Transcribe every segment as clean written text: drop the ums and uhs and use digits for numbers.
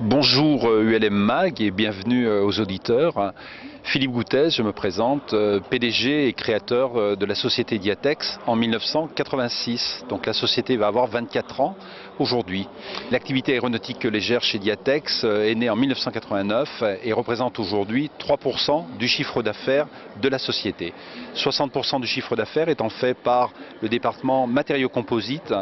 Bonjour ULM Mag et bienvenue aux auditeurs. Philippe Goutez, je me présente, PDG et créateur de la société Diatex en 1986. Donc la société va avoir 24 ans aujourd'hui. L'activité aéronautique légère chez Diatex est née en 1989 et représente aujourd'hui 3% du chiffre d'affaires de la société. 60% du chiffre d'affaires étant fait par le département matériaux composites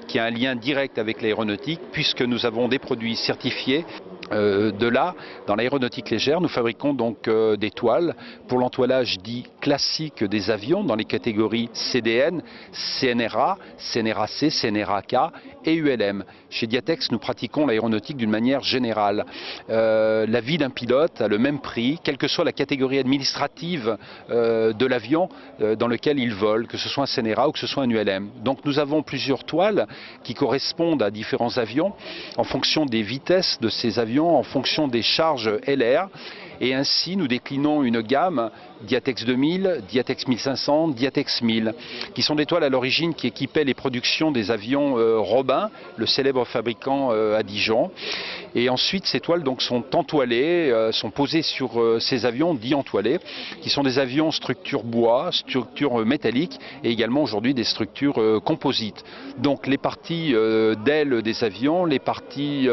qui a un lien direct avec l'aéronautique puisque nous avons des produits certifiés. De là, dans l'aéronautique légère, nous fabriquons donc des toiles pour l'entoilage dit classique des avions dans les catégories CDN, CNRA, CNRAC, CNRAK et ULM. Chez Diatex, nous pratiquons l'aéronautique d'une manière générale. La vie d'un pilote a le même prix, quelle que soit la catégorie administrative de l'avion dans lequel il vole, que ce soit un CNRA ou que ce soit un ULM. Donc nous avons plusieurs toiles qui correspondent à différents avions en fonction des vitesses de ces avions, en fonction des charges LR. Et ainsi, nous déclinons une gamme Diatex 2000, Diatex 1500, Diatex 1000, qui sont des toiles à l'origine qui équipaient les productions des avions Robin, le célèbre fabricant à Dijon. Et ensuite, ces toiles donc, sont entoilées, sont posées sur ces avions dits entoilés, qui sont des avions structure bois, structure métallique, et également aujourd'hui des structures composites. Donc les parties d'ailes des avions, les parties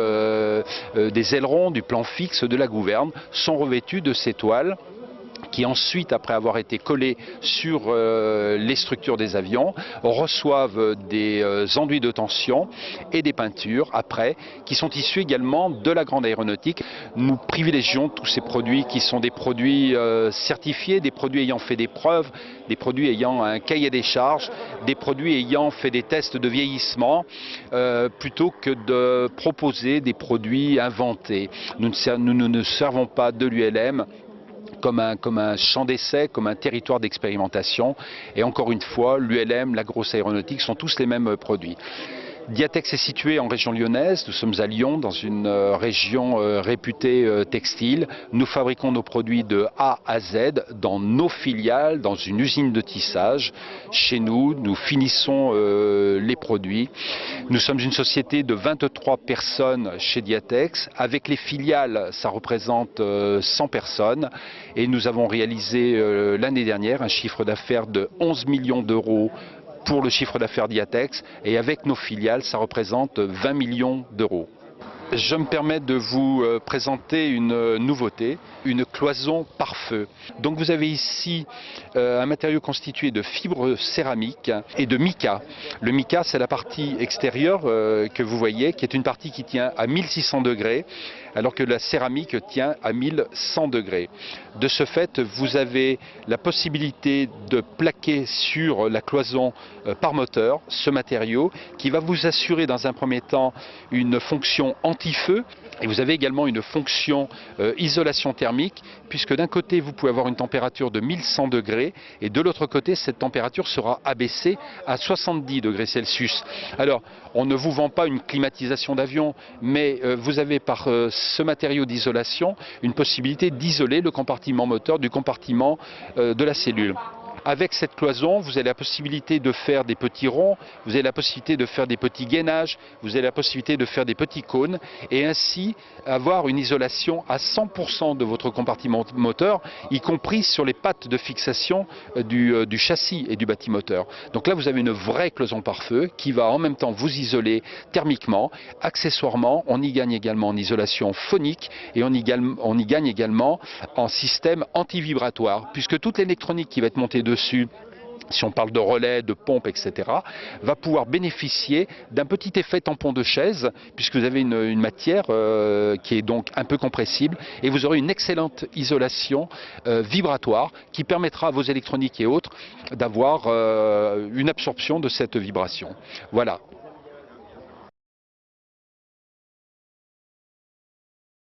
des ailerons, du plan fixe, de la gouverne, sont revêtues de ces toiles qui ensuite, après avoir été collés sur les structures des avions, reçoivent des enduits de tension et des peintures après, qui sont issus également de la grande aéronautique. Nous privilégions tous ces produits qui sont des produits certifiés, des produits ayant fait des preuves, des produits ayant un cahier des charges, des produits ayant fait des tests de vieillissement, plutôt que de proposer des produits inventés. Nous ne servons pas de l'ULM comme un champ d'essai, comme un territoire d'expérimentation. Et encore une fois, l'ULM, la grosse aéronautique sont tous les mêmes produits. Diatex est situé en région lyonnaise, nous sommes à Lyon, dans une région réputée textile. Nous fabriquons nos produits de A à Z dans nos filiales, dans une usine de tissage. Chez nous, nous finissons les produits. Nous sommes une société de 23 personnes chez Diatex. Avec les filiales, ça représente 100 personnes. Et nous avons réalisé l'année dernière un chiffre d'affaires de 11 millions d'euros pour le chiffre d'affaires Diatex, et avec nos filiales, ça représente 20 millions d'euros. Je me permets de vous présenter une nouveauté, une cloison pare-feu. Donc vous avez ici un matériau constitué de fibres céramiques et de mica. Le mica, c'est la partie extérieure que vous voyez, qui est une partie qui tient à 1600 degrés, alors que la céramique tient à 1100 degrés. De ce fait, vous avez la possibilité de plaquer sur la cloison par moteur ce matériau qui va vous assurer dans un premier temps une fonction anti-feu. Et vous avez également une fonction isolation thermique, puisque d'un côté vous pouvez avoir une température de 1100 degrés et de l'autre côté cette température sera abaissée à 70 degrés Celsius. Alors on ne vous vend pas une climatisation d'avion, mais vous avez par ce matériau d'isolation une possibilité d'isoler le compartiment moteur du compartiment de la cellule. Avec cette cloison, vous avez la possibilité de faire des petits ronds, vous avez la possibilité de faire des petits gainages, vous avez la possibilité de faire des petits cônes et ainsi avoir une isolation à 100% de votre compartiment moteur, y compris sur les pattes de fixation du châssis et du bâtimoteur. Donc là, vous avez une vraie cloison pare-feu qui va en même temps vous isoler thermiquement. Accessoirement, on y gagne également en isolation phonique et on y gagne également en système anti-vibratoire, puisque toute l'électronique qui va être montée dessus, si on parle de relais, de pompes, etc., va pouvoir bénéficier d'un petit effet tampon de chaise, puisque vous avez une matière qui est donc un peu compressible, et vous aurez une excellente isolation vibratoire qui permettra à vos électroniques et autres d'avoir une absorption de cette vibration. Voilà.